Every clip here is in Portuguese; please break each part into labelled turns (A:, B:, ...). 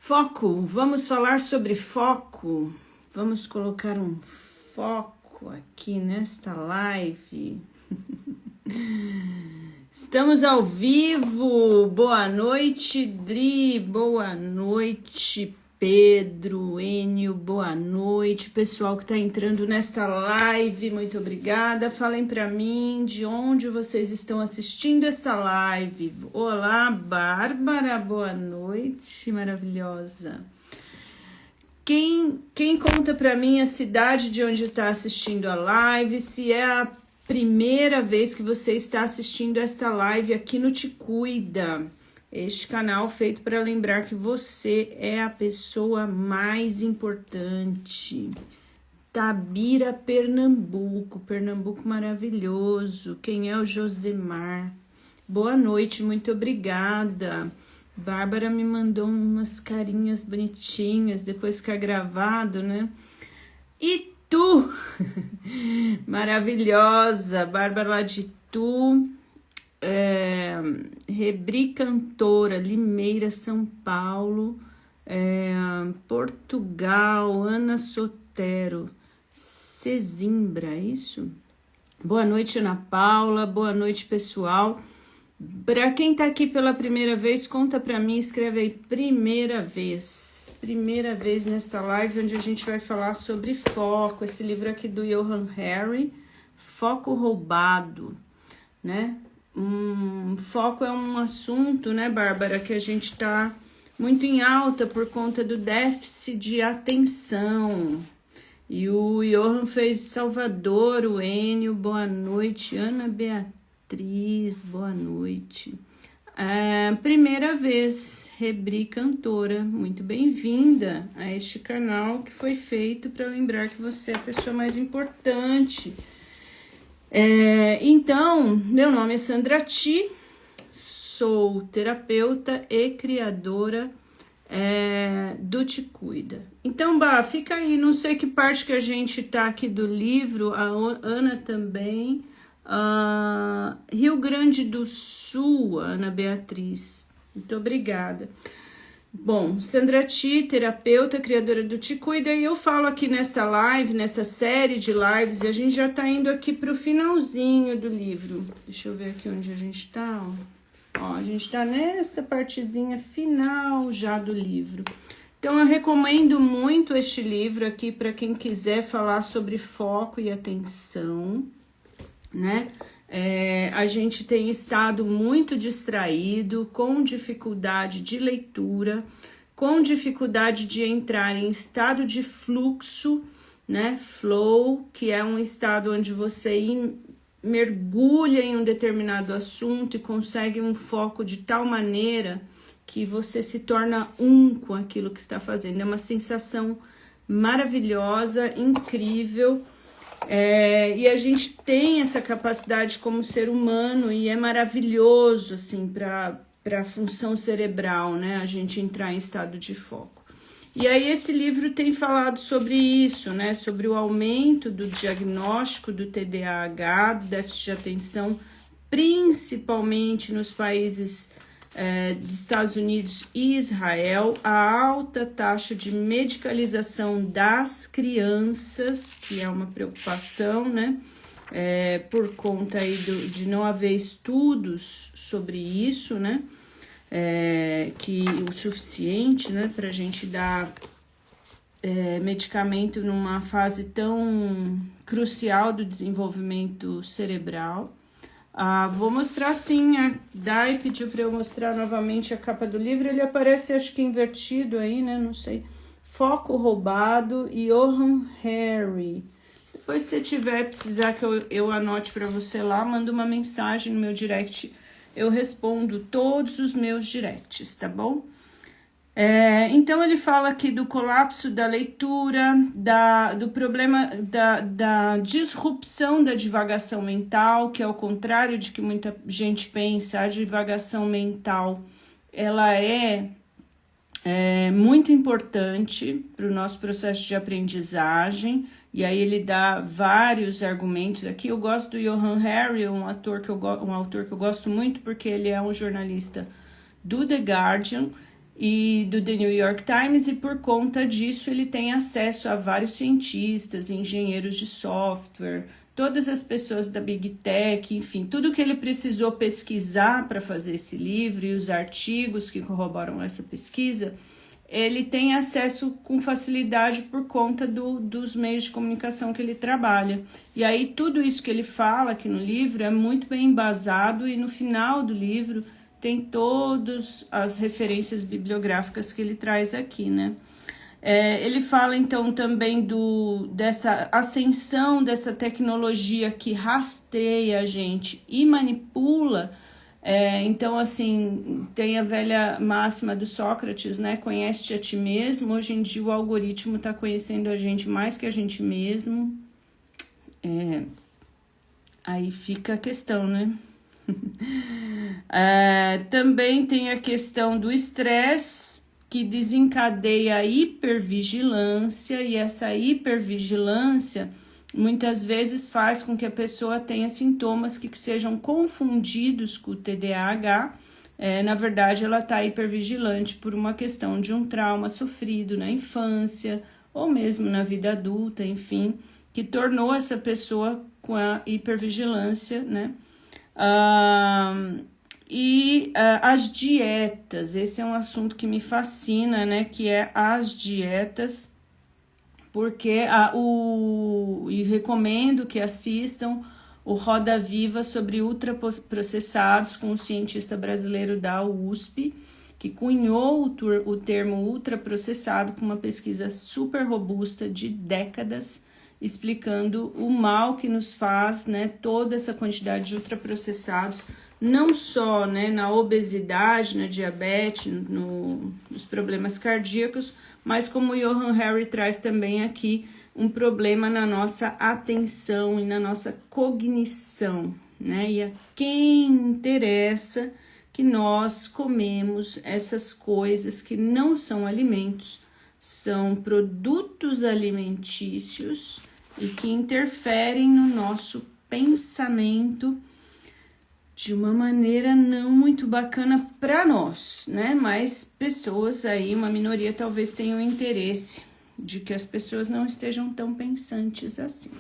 A: Foco, vamos falar sobre foco. Vamos colocar um foco aqui nesta live. Estamos ao vivo. Boa noite, Dri. Boa noite, Pedro, Enio. Boa noite, pessoal que está entrando nesta live. Muito obrigada. Falem para mim de onde vocês estão assistindo esta live. Olá, Bárbara. Boa noite, maravilhosa. Quem conta para mim a cidade de onde está assistindo a live, se é a primeira vez que você está assistindo esta live aqui no Te Cuida, este canal feito para lembrar que você é a pessoa mais importante. Tabira, Pernambuco, Pernambuco maravilhoso. Quem é o Josemar? Boa noite, muito obrigada. Bárbara me mandou umas carinhas bonitinhas, depois ficar gravado, né? E tu, maravilhosa, Bárbara lá de Tu, Rebri Cantora, Limeira, São Paulo, Portugal, Ana Sotero, Sesimbra, é isso? Boa noite, Ana Paula, boa noite, pessoal. Para quem tá aqui pela primeira vez, conta para mim, escreve aí, primeira vez nesta live, onde a gente vai falar sobre foco, esse livro aqui do Johann Hari, Foco Roubado, né? Foco é um assunto, né, Bárbara, que a gente tá muito em alta por conta do déficit de atenção. E o Johann fez Salvador, o Enio, boa noite, Ana Beatriz, boa noite. Primeira vez, Rebri Cantora, muito bem-vinda a este canal que foi feito para lembrar que você é a pessoa mais importante. Então, meu nome é Sandra Ti, sou terapeuta e criadora do Te Cuida. Então, Bah, fica aí, não sei que parte que a gente tá aqui do livro, a Ana também. Rio Grande do Sul, Ana Beatriz, muito obrigada. Bom, Sandra Ti, terapeuta, criadora do Te Cuida, e eu falo aqui nesta live, nessa série de lives, e a gente já tá indo aqui pro finalzinho do livro. Deixa eu ver aqui onde a gente tá, ó, a gente tá nessa partezinha final já do livro. Então eu recomendo muito este livro aqui para quem quiser falar sobre foco e atenção, né? A gente tem estado muito distraído, com dificuldade de leitura, com dificuldade de entrar em estado de fluxo, né? Flow, que é um estado onde você mergulha em um determinado assunto e consegue um foco de tal maneira que você se torna com aquilo que está fazendo. É uma sensação maravilhosa, incrível. E a gente tem essa capacidade como ser humano e é maravilhoso, assim, para a função cerebral, né? A gente entrar em estado de foco. E aí esse livro tem falado sobre isso, né? Sobre o aumento do diagnóstico do TDAH, do déficit de atenção, principalmente nos países dos Estados Unidos e Israel, a alta taxa de medicalização das crianças, que é uma preocupação, né? Por conta aí de não haver estudos sobre isso, né? Que o suficiente, né? Para a gente dar medicamento numa fase tão crucial do desenvolvimento cerebral. Vou mostrar sim, a Dai pediu para eu mostrar novamente a capa do livro, ele aparece acho que invertido aí, né, não sei, Foco Roubado, Johann Hari. Depois se você precisar que eu anote para você lá, manda uma mensagem no meu direct, eu respondo todos os meus directs, tá bom? Então ele fala aqui do colapso da leitura, do problema da disrupção da divagação mental, que é o contrário de que muita gente pensa. A divagação mental ela é muito importante para o nosso processo de aprendizagem, e aí ele dá vários argumentos aqui. Eu gosto do Johann Hari, um autor que eu gosto muito, porque ele é um jornalista do The Guardian, e do The New York Times, e por conta disso ele tem acesso a vários cientistas, engenheiros de software, todas as pessoas da Big Tech, enfim, tudo que ele precisou pesquisar para fazer esse livro e os artigos que corroboram essa pesquisa, ele tem acesso com facilidade por conta dos meios de comunicação que ele trabalha. E aí tudo isso que ele fala aqui no livro é muito bem embasado, e no final do livro tem todas as referências bibliográficas que ele traz aqui, né? Ele fala, então, também dessa ascensão dessa tecnologia que rastreia a gente e manipula. Então, assim, tem a velha máxima do Sócrates, né? Conhece-te a ti mesmo. Hoje em dia o algoritmo está conhecendo a gente mais que a gente mesmo. Aí fica a questão, né? Também tem a questão do estresse, que desencadeia a hipervigilância, e essa hipervigilância muitas vezes faz com que a pessoa tenha sintomas que sejam confundidos com o TDAH. Na verdade, ela está hipervigilante por uma questão de um trauma sofrido na infância ou mesmo na vida adulta, enfim, que tornou essa pessoa com a hipervigilância, né? As dietas, esse é um assunto que me fascina, né? Que é as dietas, porque e recomendo que assistam o Roda Viva sobre ultraprocessados com o cientista brasileiro da USP, que cunhou o termo ultraprocessado com uma pesquisa super robusta de décadas, explicando o mal que nos faz, né, toda essa quantidade de ultraprocessados, não só, né, na obesidade, na diabetes, nos problemas cardíacos, mas como o Johann Hari traz também aqui, um problema na nossa atenção e na nossa cognição, né? E a quem interessa que nós comemos essas coisas que não são alimentos, são produtos alimentícios e que interferem no nosso pensamento de uma maneira não muito bacana para nós, né? Mas pessoas aí, uma minoria, talvez tenham interesse de que as pessoas não estejam tão pensantes assim.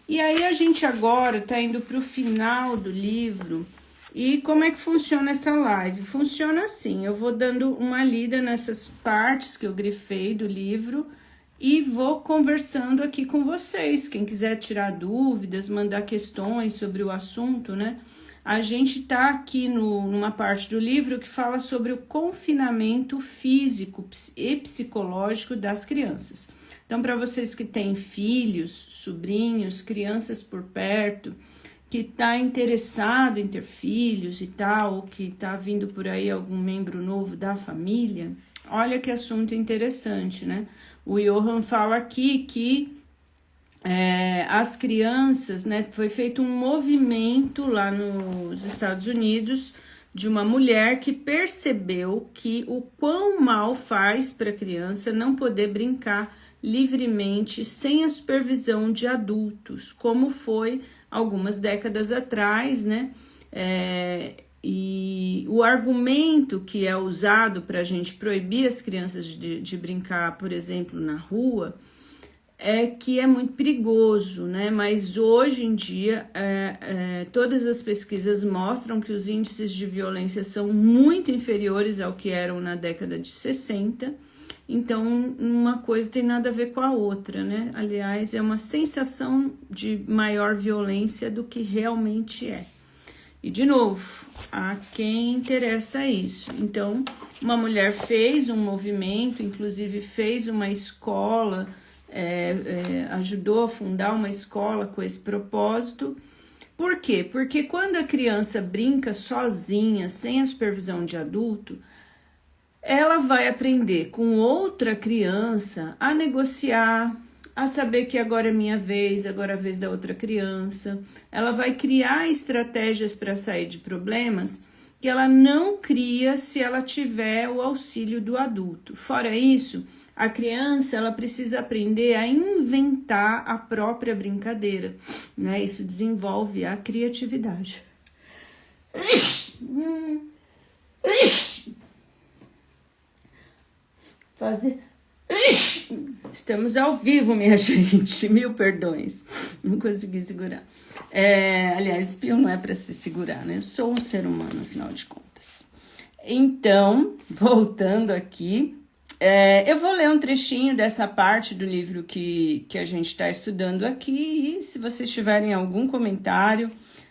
A: E aí a gente agora tá indo para o final do livro. E como é que funciona essa live? Funciona assim, eu vou dando uma lida nessas partes que eu grifei do livro e vou conversando aqui com vocês. Quem quiser tirar dúvidas, mandar questões sobre o assunto, né? A gente tá aqui numa parte do livro que fala sobre o confinamento físico e psicológico das crianças. Então, para vocês que têm filhos, sobrinhos, crianças por perto, que tá interessado em ter filhos e tal, ou que tá vindo por aí algum membro novo da família, olha que assunto interessante, né? O Johann fala aqui que as crianças, né, foi feito um movimento lá nos Estados Unidos de uma mulher que percebeu que o quão mal faz para a criança não poder brincar livremente sem a supervisão de adultos, como foi algumas décadas atrás, né? E o argumento que é usado para a gente proibir as crianças de brincar, por exemplo, na rua, é que é muito perigoso, né? Mas hoje em dia, todas as pesquisas mostram que os índices de violência são muito inferiores ao que eram na década de 60. Então, uma coisa tem nada a ver com a outra, né? Aliás, é uma sensação de maior violência do que realmente é. E, de novo, a quem interessa isso. Então, uma mulher fez um movimento, inclusive fez uma escola, ajudou a fundar uma escola com esse propósito. Por quê? Porque quando a criança brinca sozinha, sem a supervisão de adulto, ela vai aprender com outra criança a negociar, a saber que agora é minha vez, agora é a vez da outra criança. Ela vai criar estratégias para sair de problemas que ela não cria se ela tiver o auxílio do adulto. Fora isso, a criança ela precisa aprender a inventar a própria brincadeira, né? Isso desenvolve a criatividade. fazer... Estamos ao vivo, minha gente. 1000 perdões. Não consegui segurar. Aliás, espirro não é para se segurar, né? Eu sou um ser humano, afinal de contas. Então, voltando aqui, eu vou ler um trechinho dessa parte do livro que a gente está estudando aqui. E se vocês tiverem algum comentário,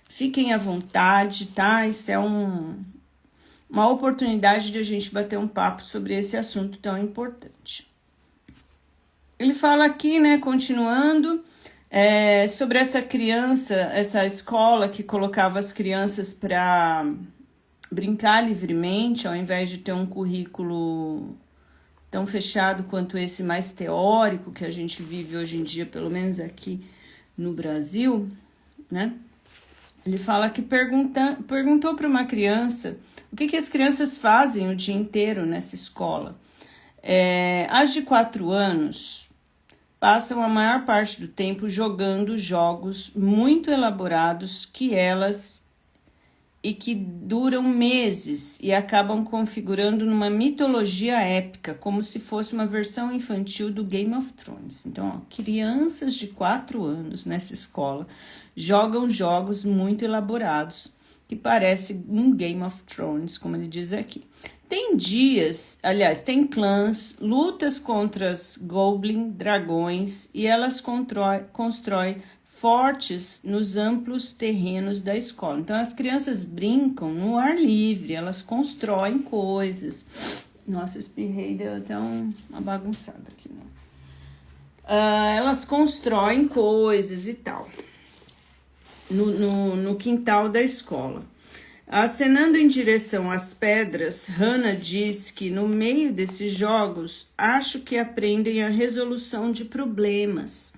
A: fiquem à vontade, tá? Isso é uma oportunidade de a gente bater um papo sobre esse assunto tão importante. Ele fala aqui, né, continuando, sobre essa criança, essa escola que colocava as crianças para brincar livremente, ao invés de ter um currículo tão fechado quanto esse mais teórico que a gente vive hoje em dia, pelo menos aqui no Brasil, né? Ele fala que perguntou para uma criança o que as crianças fazem o dia inteiro nessa escola. As de 4 anos passam a maior parte do tempo jogando jogos muito elaborados que duram meses e acabam configurando numa mitologia épica, como se fosse uma versão infantil do Game of Thrones. Então, crianças de 4 anos nessa escola jogam jogos muito elaborados, que parece um Game of Thrones, como ele diz aqui. Tem tem clãs, lutas contra os goblin, dragões, e elas constroem fortes nos amplos terrenos da escola. Então, as crianças brincam no ar livre, elas constroem coisas. Nossa, espirrei, deu até uma bagunçada aqui. Elas constroem coisas e tal no quintal da escola. Acenando em direção às pedras, Hannah diz que no meio desses jogos, acho que aprendem a resolução de problemas,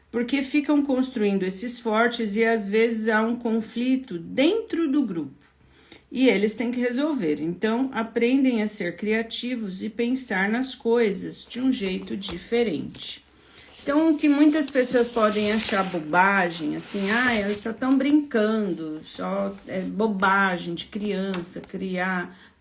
A: porque ficam construindo esses fortes e às vezes há um conflito dentro do grupo e eles têm que resolver. Então, aprendem a ser criativos e pensar nas coisas de um jeito diferente. Então, o que muitas pessoas podem achar bobagem, assim, elas só estão brincando, só é bobagem de criança,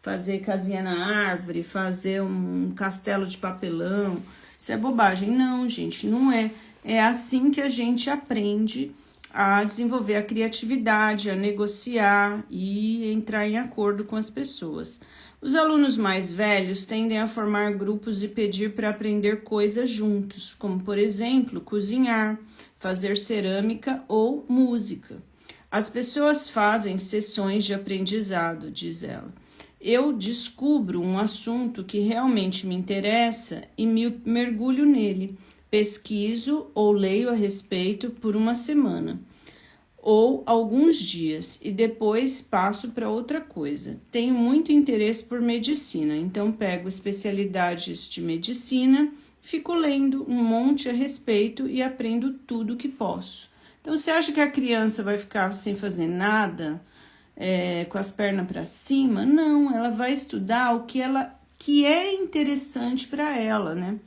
A: fazer casinha na árvore, fazer um castelo de papelão, isso é bobagem. Não, gente, não é. É assim que a gente aprende a desenvolver a criatividade, a negociar e entrar em acordo com as pessoas. Os alunos mais velhos tendem a formar grupos e pedir para aprender coisas juntos, como, por exemplo, cozinhar, fazer cerâmica ou música. As pessoas fazem sessões de aprendizado, diz ela. Eu descubro um assunto que realmente me interessa e me mergulho nele. Pesquiso ou leio a respeito por uma semana ou alguns dias e depois passo para outra coisa. Tenho muito interesse por medicina, então pego especialidades de medicina, fico lendo um monte a respeito e aprendo tudo que posso. Então, você acha que a criança vai ficar sem fazer nada, com as pernas para cima? Não, ela vai estudar o que é interessante para ela, né?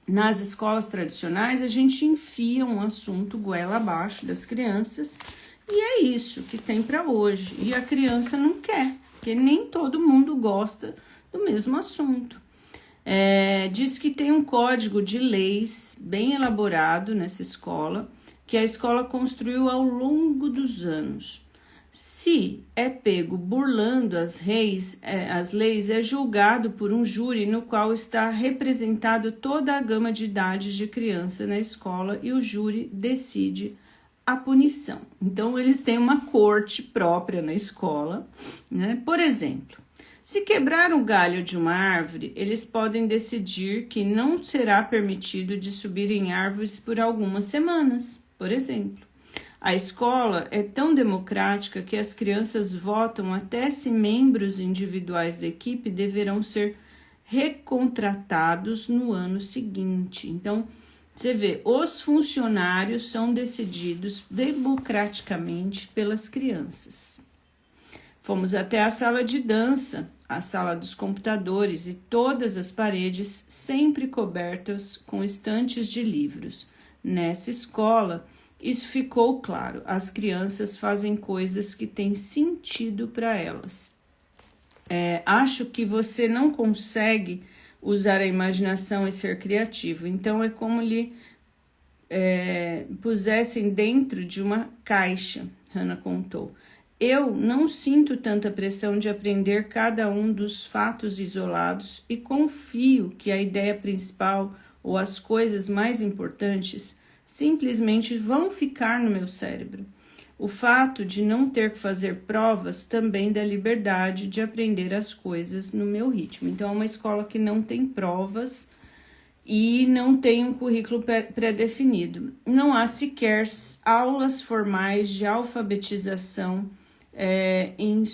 A: Nas escolas tradicionais, a gente enfia um assunto goela abaixo das crianças e é isso que tem para hoje. E a criança não quer, porque nem todo mundo gosta do mesmo assunto. Diz que tem um código de leis bem elaborado nessa escola, que a escola construiu ao longo dos anos. Se é pego burlando as leis, é julgado por um júri no qual está representado toda a gama de idades de criança na escola e o júri decide a punição. Então, eles têm uma corte própria na escola, né? Por exemplo, se quebrar o galho de uma árvore, eles podem decidir que não será permitido de subir em árvores por algumas semanas, por exemplo. A escola é tão democrática que as crianças votam até se membros individuais da equipe deverão ser recontratados no ano seguinte. Então, você vê, os funcionários são decididos democraticamente pelas crianças. Fomos até a sala de dança, a sala dos computadores e todas as paredes sempre cobertas com estantes de livros. Nessa escola, isso ficou claro. As crianças fazem coisas que têm sentido para elas. Acho que você não consegue usar a imaginação e ser criativo. Então, é como lhe pusessem dentro de uma caixa, Hannah contou. Eu não sinto tanta pressão de aprender cada um dos fatos isolados e confio que a ideia principal ou as coisas mais importantes simplesmente vão ficar no meu cérebro. O fato de não ter que fazer provas também dá liberdade de aprender as coisas no meu ritmo. Então, é uma escola que não tem provas e não tem um currículo pré-definido. Não há sequer aulas formais de alfabetização em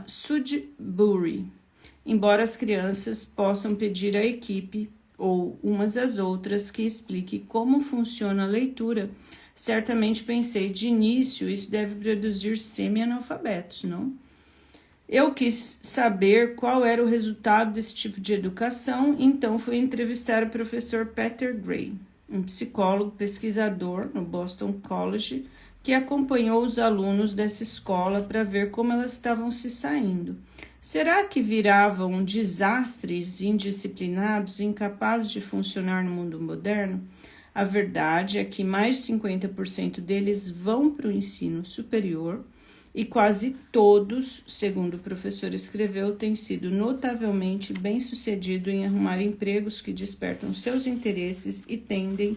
A: Sudbury, embora as crianças possam pedir à equipe ou umas às outras que explique como funciona a leitura. Certamente pensei, de início, isso deve produzir semi-analfabetos, não? Eu quis saber qual era o resultado desse tipo de educação, então fui entrevistar o professor Peter Gray, um psicólogo pesquisador no Boston College, que acompanhou os alunos dessa escola para ver como elas estavam se saindo. Será que viravam desastres indisciplinados, incapazes de funcionar no mundo moderno? A verdade é que mais de 50% deles vão para o ensino superior e quase todos, segundo o professor escreveu, têm sido notavelmente bem-sucedidos em arrumar empregos que despertam seus interesses e tendem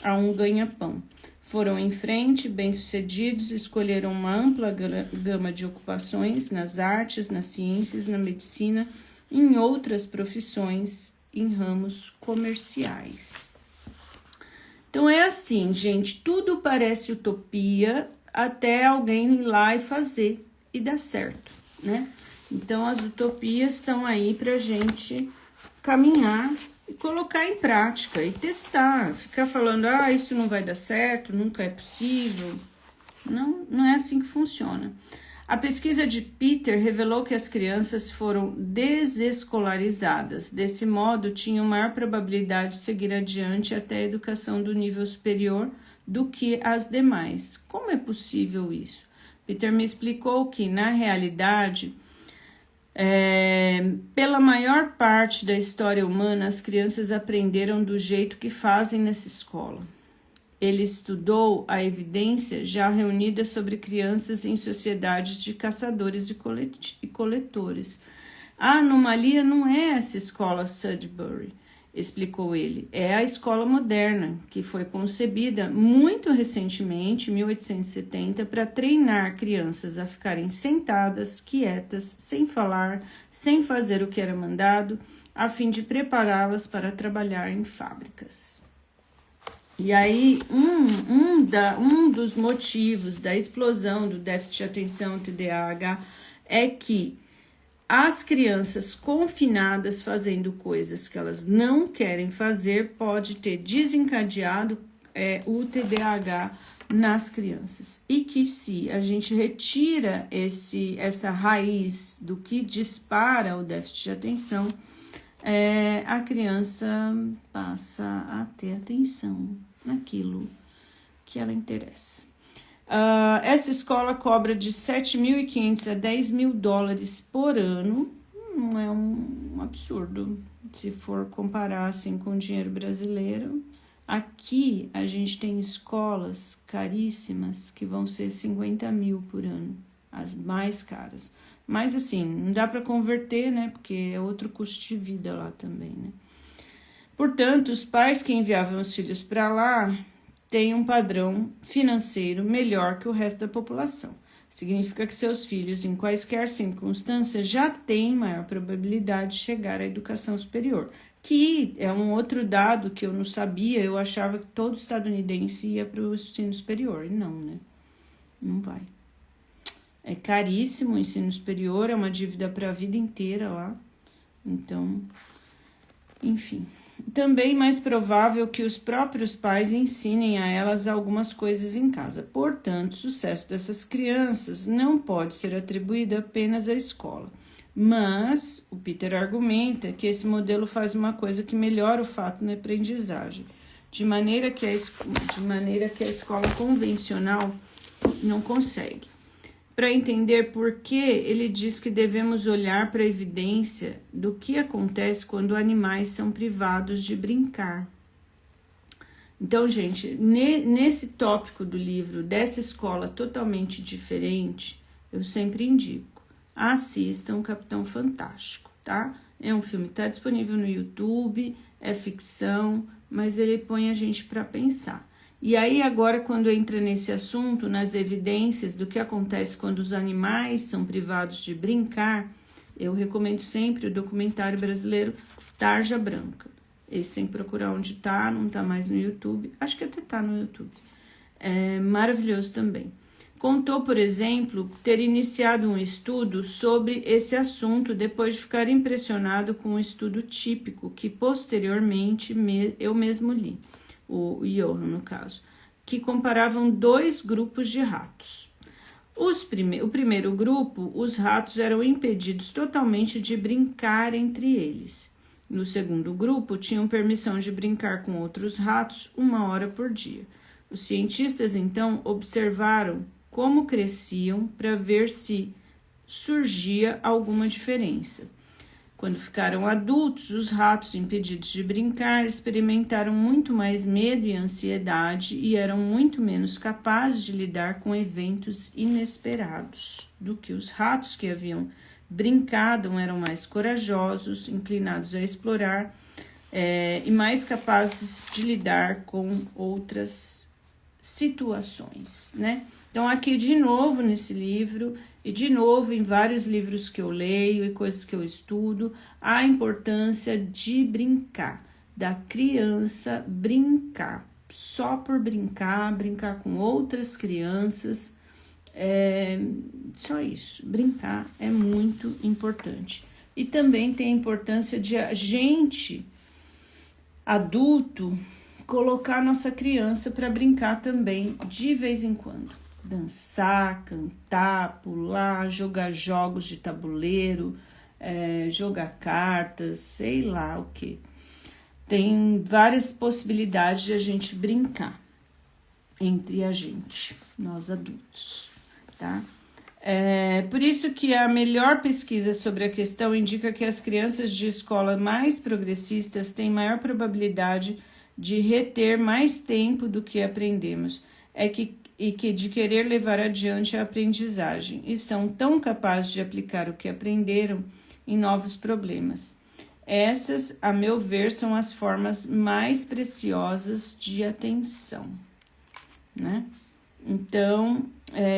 A: a um ganha-pão. Foram em frente, bem-sucedidos, escolheram uma ampla gama de ocupações nas artes, nas ciências, na medicina, em outras profissões, em ramos comerciais. Então é assim, gente, tudo parece utopia até alguém ir lá e fazer e dar certo, né? Então as utopias estão aí pra gente caminhar e colocar em prática e testar, ficar falando, isso não vai dar certo, nunca é possível. Não é assim que funciona. A pesquisa de Peter revelou que as crianças foram desescolarizadas. Desse modo, tinham maior probabilidade de seguir adiante até a educação do nível superior do que as demais. Como é possível isso? Peter me explicou que, na realidade, pela maior parte da história humana, as crianças aprenderam do jeito que fazem nessa escola. Ele estudou a evidência já reunida sobre crianças em sociedades de caçadores e coletores. A anomalia não é essa escola Sudbury, explicou ele. É a escola moderna, que foi concebida muito recentemente, em 1870, para treinar crianças a ficarem sentadas, quietas, sem falar, sem fazer o que era mandado, a fim de prepará-las para trabalhar em fábricas. E aí, um dos motivos da explosão do déficit de atenção, TDAH, é que as crianças confinadas fazendo coisas que elas não querem fazer pode ter desencadeado o TDAH nas crianças. E que se a gente retira essa raiz do que dispara o déficit de atenção, a criança passa a ter atenção naquilo que ela interessa. Essa escola cobra de $7.500 a $10.000 por ano. Não é um absurdo se for comparar assim com o dinheiro brasileiro. Aqui a gente tem escolas caríssimas que vão ser 50 mil por ano, as mais caras. Mas assim, não dá para converter, né? Porque é outro custo de vida lá também, né? Portanto, os pais que enviavam os filhos para lá têm um padrão financeiro melhor que o resto da população. Significa que seus filhos, em quaisquer circunstâncias, já têm maior probabilidade de chegar à educação superior. Que é um outro dado que eu não sabia, eu achava que todo estadunidense ia para o ensino superior. E não, né? Não vai. É caríssimo o ensino superior, é uma dívida para a vida inteira lá. Então, enfim. Também mais provável que os próprios pais ensinem a elas algumas coisas em casa. Portanto, o sucesso dessas crianças não pode ser atribuído apenas à escola. Mas o Peter argumenta que esse modelo faz uma coisa que melhora o fato na aprendizagem, de maneira que a escola convencional não consegue. para entender por que ele diz que devemos olhar para a evidência do que acontece quando animais são privados de brincar. Então, gente, nesse tópico do livro, dessa escola totalmente diferente, eu sempre indico, assistam o Capitão Fantástico, tá? É um filme que está disponível no YouTube, é ficção, mas ele põe a gente para pensar. E aí agora, quando entra nesse assunto, nas evidências do que acontece quando os animais são privados de brincar, eu recomendo sempre o documentário brasileiro Tarja Branca. Esse tem que procurar onde tá, não tá mais no YouTube. Acho que até tá no YouTube. É maravilhoso também. Contou, por exemplo, ter iniciado um estudo sobre esse assunto depois de ficar impressionado com um estudo típico que posteriormente eu mesmo li, o Johan no caso, que comparavam 2 grupos de ratos. O primeiro grupo, os ratos eram impedidos totalmente de brincar entre eles. No segundo grupo, tinham permissão de brincar com outros ratos 1 hora por dia. Os cientistas, então, observaram como cresciam para ver se surgia alguma diferença. Quando ficaram adultos, os ratos impedidos de brincar experimentaram muito mais medo e ansiedade e eram muito menos capazes de lidar com eventos inesperados do que os ratos que haviam brincado, eram mais corajosos, inclinados a explorar e mais capazes de lidar com outras situações, né? Então, aqui de novo nesse livro, e de novo em vários livros que eu leio e coisas que eu estudo, a importância de brincar, da criança brincar, só por brincar, brincar com outras crianças, só isso, brincar é muito importante. E também tem a importância de a gente, adulto, colocar nossa criança para brincar também de vez em quando. Dançar, cantar, pular, jogar jogos de tabuleiro, jogar cartas, sei lá o que. Tem várias possibilidades de a gente brincar entre a gente, nós adultos, tá? Por isso que a melhor pesquisa sobre a questão indica que as crianças de escola mais progressistas têm maior probabilidade de reter mais tempo do que aprendemos, de querer levar adiante a aprendizagem, e são tão capazes de aplicar o que aprenderam em novos problemas. Essas, a meu ver, são as formas mais preciosas de atenção, né? Então,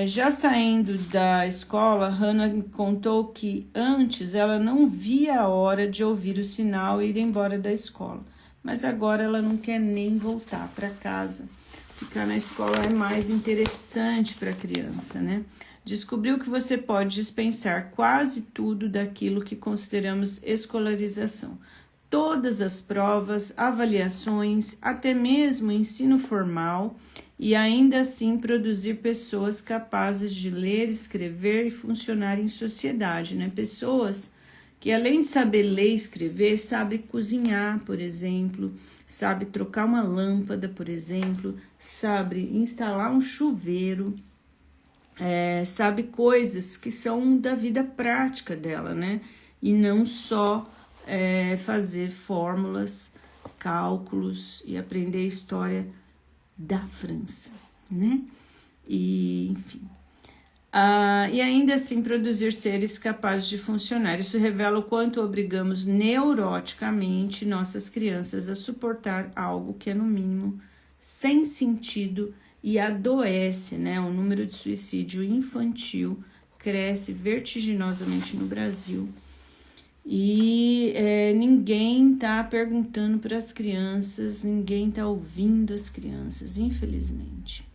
A: já saindo da escola, Hannah contou que antes ela não via a hora de ouvir o sinal e ir embora da escola, mas agora ela não quer nem voltar para casa. Ficar na escola é mais interessante para a criança, né? Descobriu que você pode dispensar quase tudo daquilo que consideramos escolarização. Todas as provas, avaliações, até mesmo ensino formal, e ainda assim produzir pessoas capazes de ler, escrever e funcionar em sociedade, né? Pessoas que, além de saber ler e escrever, sabe cozinhar, por exemplo, sabe trocar uma lâmpada, por exemplo, sabe instalar um chuveiro, sabe coisas que são da vida prática dela, né? E não só fazer fórmulas, cálculos e aprender a história da França, né? E, enfim. E ainda assim produzir seres capazes de funcionar. Isso revela o quanto obrigamos neuroticamente nossas crianças a suportar algo que é, no mínimo, sem sentido e adoece, né? O número de suicídio infantil cresce vertiginosamente no Brasil. E ninguém está perguntando para as crianças, ninguém está ouvindo as crianças, infelizmente.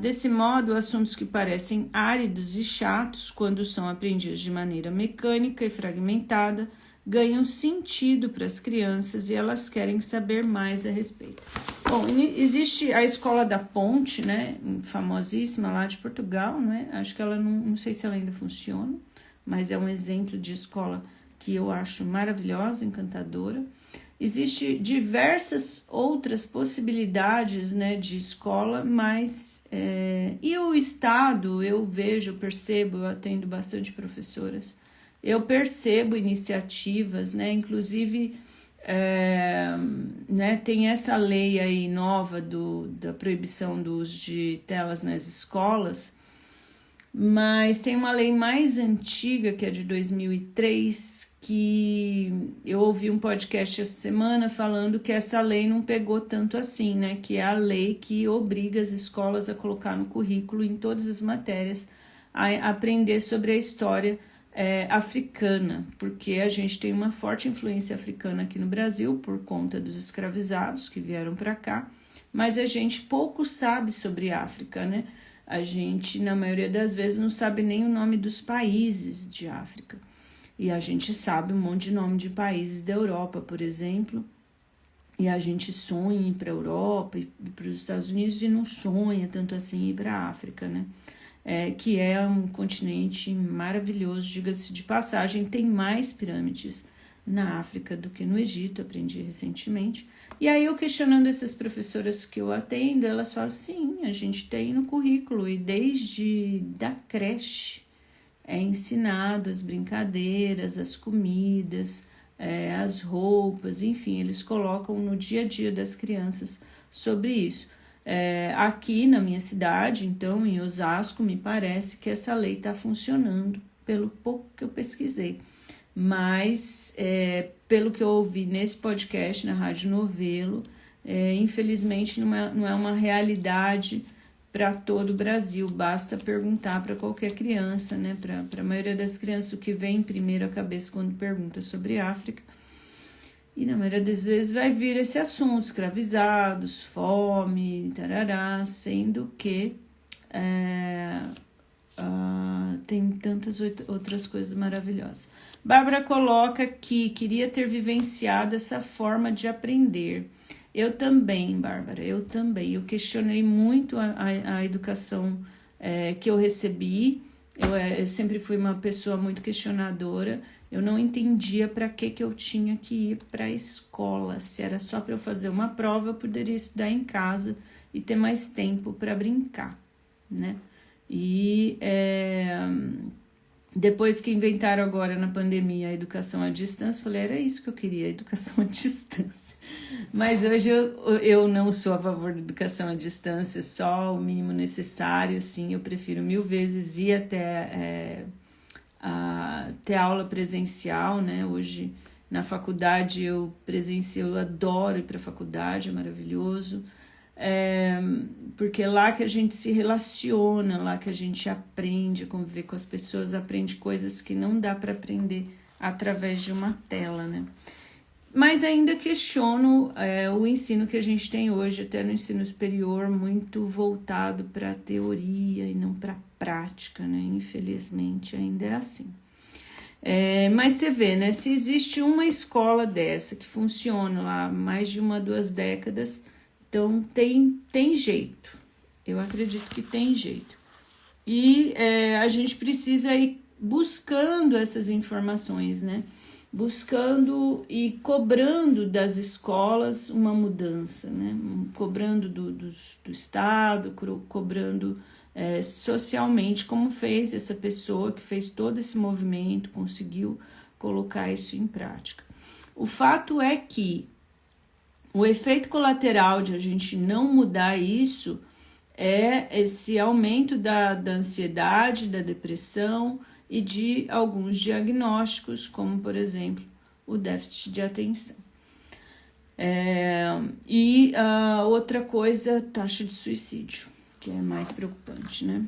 A: Desse modo, assuntos que parecem áridos e chatos quando são aprendidos de maneira mecânica e fragmentada ganham sentido para as crianças e elas querem saber mais a respeito. Bom, existe a Escola da Ponte, né, famosíssima lá de Portugal, né? Acho que ela não sei se ela ainda funciona, mas é um exemplo de escola que eu acho maravilhosa, encantadora. Existem diversas outras possibilidades, né, de escola, mas... e o Estado, eu vejo, eu percebo, eu atendo bastante professoras, eu percebo iniciativas, né, inclusive... né, tem essa lei aí nova da proibição do uso de telas nas escolas, mas tem uma lei mais antiga, que é de 2003, que eu ouvi um podcast essa semana falando que essa lei não pegou tanto assim, né, que é a lei que obriga as escolas a colocar no currículo, em todas as matérias, a aprender sobre a história africana, porque a gente tem uma forte influência africana aqui no Brasil por conta dos escravizados que vieram para cá, mas a gente pouco sabe sobre África, né? A gente, na maioria das vezes, não sabe nem o nome dos países de África. E a gente sabe um monte de nome de países da Europa, por exemplo, e a gente sonha em ir para a Europa e para os Estados Unidos e não sonha tanto assim ir para a África, né? Que é um continente maravilhoso, diga-se de passagem, tem mais pirâmides na África do que no Egito, aprendi recentemente. E aí eu questionando essas professoras que eu atendo, elas falam, sim, a gente tem no currículo, e desde da creche é ensinado as brincadeiras, as comidas, as roupas, enfim, eles colocam no dia a dia das crianças sobre isso. Aqui na minha cidade, então, em Osasco, me parece que essa lei está funcionando, pelo pouco que eu pesquisei. Mas, pelo que eu ouvi nesse podcast, na Rádio Novelo, infelizmente não é uma realidade para todo o Brasil. Basta perguntar para qualquer criança, né? Para a maioria das crianças, o que vem primeiro à cabeça quando pergunta sobre África. E na maioria das vezes vai vir esse assunto, escravizados, fome, tarará, sendo que tem tantas outras coisas maravilhosas. Bárbara coloca que queria ter vivenciado essa forma de aprender. Eu também, Bárbara, eu também. Eu questionei muito a educação que eu recebi. Eu sempre fui uma pessoa muito questionadora. Eu não entendia para que eu tinha que ir para a escola. Se era só para eu fazer uma prova, eu poderia estudar em casa e ter mais tempo para brincar, né? E depois que inventaram agora na pandemia a educação à distância, eu falei, era isso que eu queria, a educação à distância. Mas hoje eu não sou a favor da educação à distância, só o mínimo necessário, assim, eu prefiro 1000 vezes ir até ter aula presencial, né? Hoje na faculdade eu adoro ir para a faculdade, é maravilhoso. Porque é lá que a gente se relaciona, lá que a gente aprende a conviver com as pessoas, aprende coisas que não dá para aprender através de uma tela, né? Mas ainda questiono o ensino que a gente tem hoje, até no ensino superior, muito voltado para a teoria e não para a prática, né? Infelizmente ainda é assim. Mas você vê, né? Se existe uma escola dessa que funciona lá há mais de 1-2 décadas, então tem jeito. Eu acredito que tem jeito. E a gente precisa ir buscando essas informações, né? Buscando e cobrando das escolas uma mudança, né? Cobrando do Estado, cobrando socialmente, como fez essa pessoa que fez todo esse movimento, conseguiu colocar isso em prática. O fato é que o efeito colateral de a gente não mudar isso é esse aumento da ansiedade, da depressão e de alguns diagnósticos, como, por exemplo, o déficit de atenção. E outra coisa, taxa de suicídio, que é mais preocupante, né?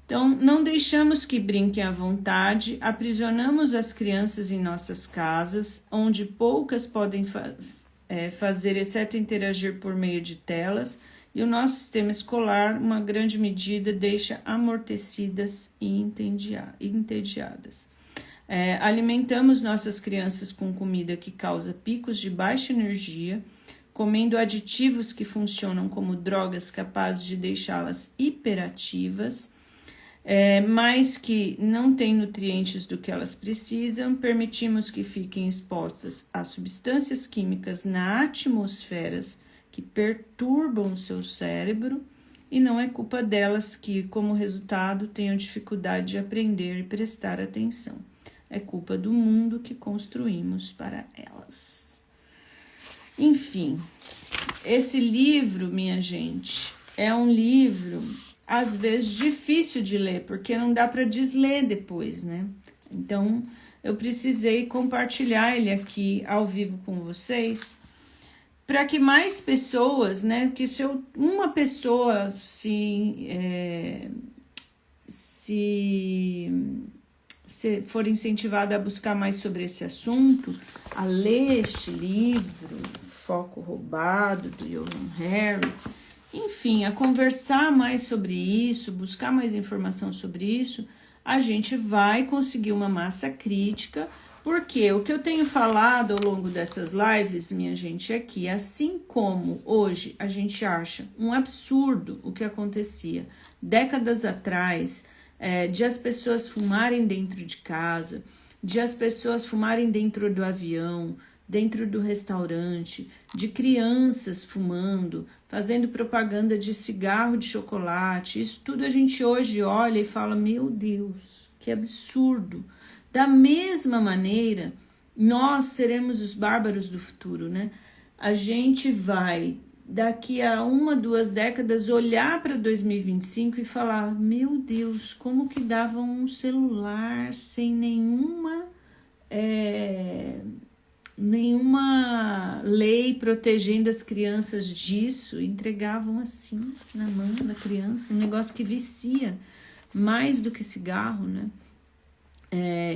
A: Então, não deixamos que brinquem à vontade, aprisionamos as crianças em nossas casas, onde poucas podem fazer, exceto interagir por meio de telas, e o nosso sistema escolar, uma grande medida, deixa amortecidas e entediadas. Alimentamos nossas crianças com comida que causa picos de baixa energia, comendo aditivos que funcionam como drogas capazes de deixá-las hiperativas, mas que não têm nutrientes do que elas precisam, permitimos que fiquem expostas a substâncias químicas na atmosfera que perturbam o seu cérebro, e não é culpa delas que, como resultado, tenham dificuldade de aprender e prestar atenção. É culpa do mundo que construímos para elas. Enfim, esse livro, minha gente, é um livro às vezes difícil de ler, porque não dá para desler depois, né? Então, eu precisei compartilhar ele aqui ao vivo com vocês, para que mais pessoas, né? Que se uma pessoa se for incentivada a buscar mais sobre esse assunto, a ler este livro, Foco Roubado, do Johann Hari, enfim, a conversar mais sobre isso, buscar mais informação sobre isso, a gente vai conseguir uma massa crítica, porque o que eu tenho falado ao longo dessas lives, minha gente, é que assim como hoje a gente acha um absurdo o que acontecia décadas atrás, de as pessoas fumarem dentro de casa, de as pessoas fumarem dentro do avião, dentro do restaurante, de crianças fumando, fazendo propaganda de cigarro de chocolate, isso tudo a gente hoje olha e fala, meu Deus, que absurdo. Da mesma maneira, nós seremos os bárbaros do futuro, né? A gente vai, daqui a 1, 2 décadas, olhar para 2025 e falar, meu Deus, como que dava um celular sem nenhuma lei protegendo as crianças disso, entregavam assim na mão da criança, um negócio que vicia mais do que cigarro, né?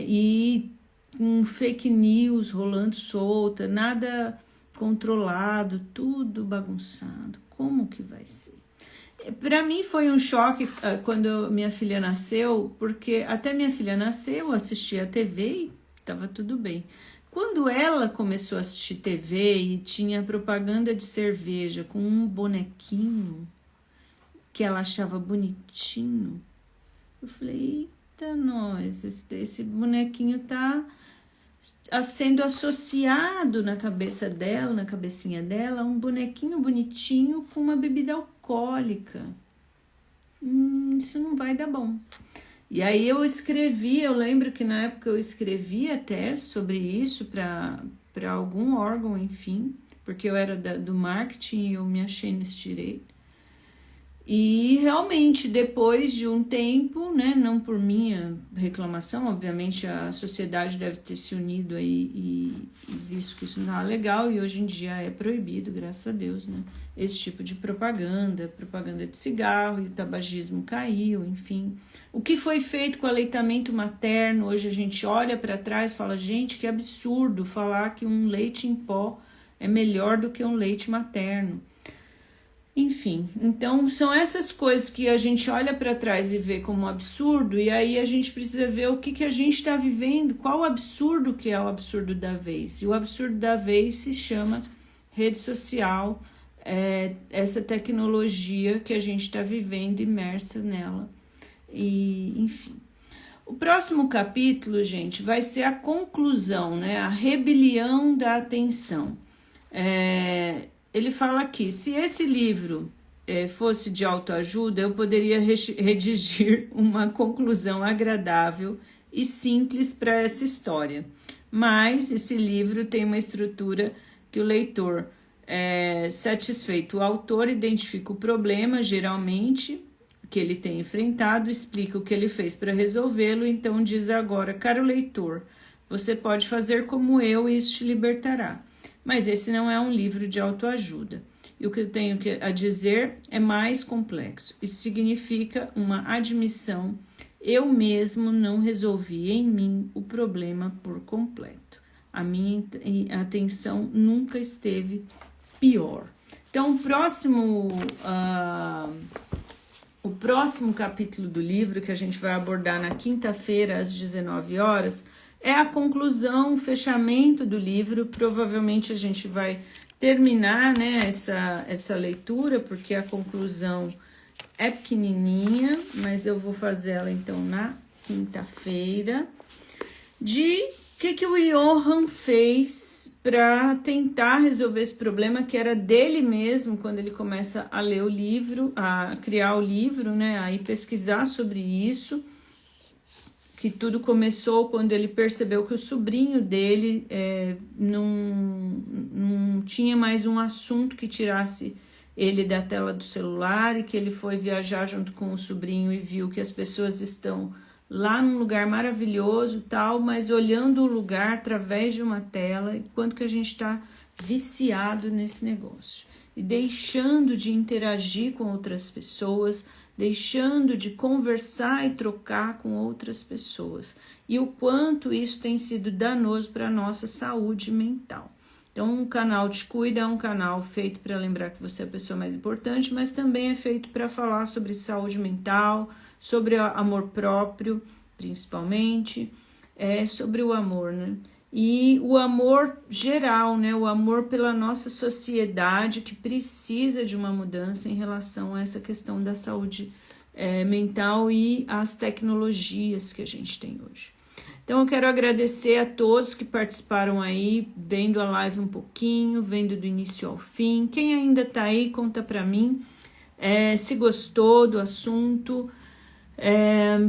A: E com fake news rolando solta, nada controlado, tudo bagunçado. Como que vai ser? Para mim foi um choque quando minha filha nasceu, porque até minha filha nasceu, eu assistia a TV e estava tudo bem. Quando ela começou a assistir TV e tinha propaganda de cerveja com um bonequinho que ela achava bonitinho, eu falei, eita, nós, esse bonequinho tá sendo associado na cabeça dela, na cabecinha dela, um bonequinho bonitinho com uma bebida alcoólica. Isso não vai dar bom. E aí eu lembro que na época eu escrevi até sobre isso para algum órgão, enfim, porque eu era do marketing e eu me achei nesse direito. E realmente, depois de um tempo, né, não por minha reclamação, obviamente a sociedade deve ter se unido aí e visto que isso não é legal, e hoje em dia é proibido, graças a Deus, né, esse tipo de propaganda de cigarro, e o tabagismo caiu, enfim. O que foi feito com o aleitamento materno, hoje a gente olha para trás e fala, gente, que absurdo falar que um leite em pó é melhor do que um leite materno. Enfim, então são essas coisas que a gente olha para trás e vê como um absurdo, e aí a gente precisa ver o que a gente está vivendo, qual o absurdo que é o absurdo da vez. E o absurdo da vez se chama rede social, essa tecnologia que a gente está vivendo imersa nela. E, enfim. O próximo capítulo, gente, vai ser a conclusão, né? A rebelião da atenção. Ele fala aqui, se esse livro fosse de autoajuda, eu poderia redigir uma conclusão agradável e simples para essa história. Mas esse livro tem uma estrutura que o leitor, satisfeito, o autor identifica o problema, geralmente, que ele tem enfrentado, explica o que ele fez para resolvê-lo, então diz agora, caro leitor, você pode fazer como eu e isso te libertará. Mas esse não é um livro de autoajuda. E o que eu tenho a dizer é mais complexo. Isso significa uma admissão. Eu mesmo não resolvi em mim o problema por completo. A minha atenção nunca esteve pior. Então, o próximo capítulo do livro, que a gente vai abordar na quinta-feira, às 19 horas, é a conclusão, o fechamento do livro. Provavelmente a gente vai terminar, né, essa leitura, porque a conclusão é pequenininha, mas eu vou fazer ela então na quinta-feira. De que o Johan fez para tentar resolver esse problema que era dele mesmo quando ele começa a ler o livro, a criar o livro, né? Aí pesquisar sobre isso. Que tudo começou quando ele percebeu que o sobrinho dele não tinha mais um assunto que tirasse ele da tela do celular e que ele foi viajar junto com o sobrinho e viu que as pessoas estão lá num lugar maravilhoso tal, mas olhando o lugar através de uma tela, e quanto que a gente está viciado nesse negócio e deixando de interagir com outras pessoas, deixando de conversar e trocar com outras pessoas, e o quanto isso tem sido danoso para a nossa saúde mental. Então, o canal Te Cuida é um canal feito para lembrar que você é a pessoa mais importante, mas também é feito para falar sobre saúde mental, sobre amor próprio, principalmente, sobre o amor, né? E o amor geral, né? O amor pela nossa sociedade que precisa de uma mudança em relação a essa questão da saúde mental e as tecnologias que a gente tem hoje. Então eu quero agradecer a todos que participaram aí, vendo a live um pouquinho, vendo do início ao fim. Quem ainda tá aí, conta pra mim se gostou do assunto.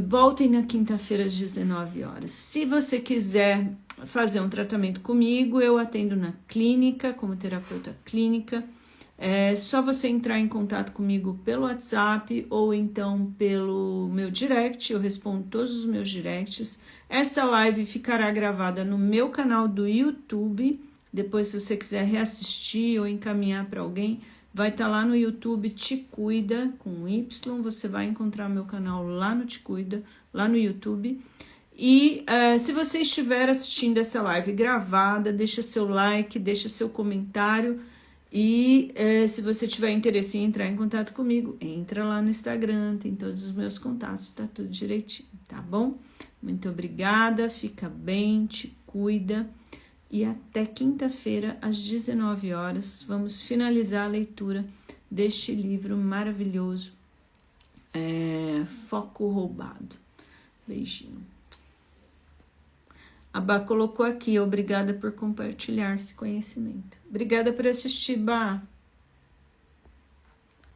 A: Voltem na quinta-feira às 19 horas. Se você quiser fazer um tratamento comigo, eu atendo na clínica, como terapeuta clínica. É só você entrar em contato comigo pelo WhatsApp ou então pelo meu direct, eu respondo todos os meus directs. Esta live ficará gravada no meu canal do YouTube, depois se você quiser reassistir ou encaminhar para alguém, vai estar lá no YouTube Te Cuida, com Y, você vai encontrar meu canal lá no Te Cuida, lá no YouTube. E se você estiver assistindo essa live gravada, deixa seu like, deixa seu comentário. E se você tiver interesse em entrar em contato comigo, entra lá no Instagram, tem todos os meus contatos, tá tudo direitinho, tá bom? Muito obrigada, fica bem, te cuida e até quinta-feira às 19 horas vamos finalizar a leitura deste livro maravilhoso, Foco Roubado. Beijinho. A Bá colocou aqui, obrigada por compartilhar esse conhecimento. Obrigada por assistir, Bá.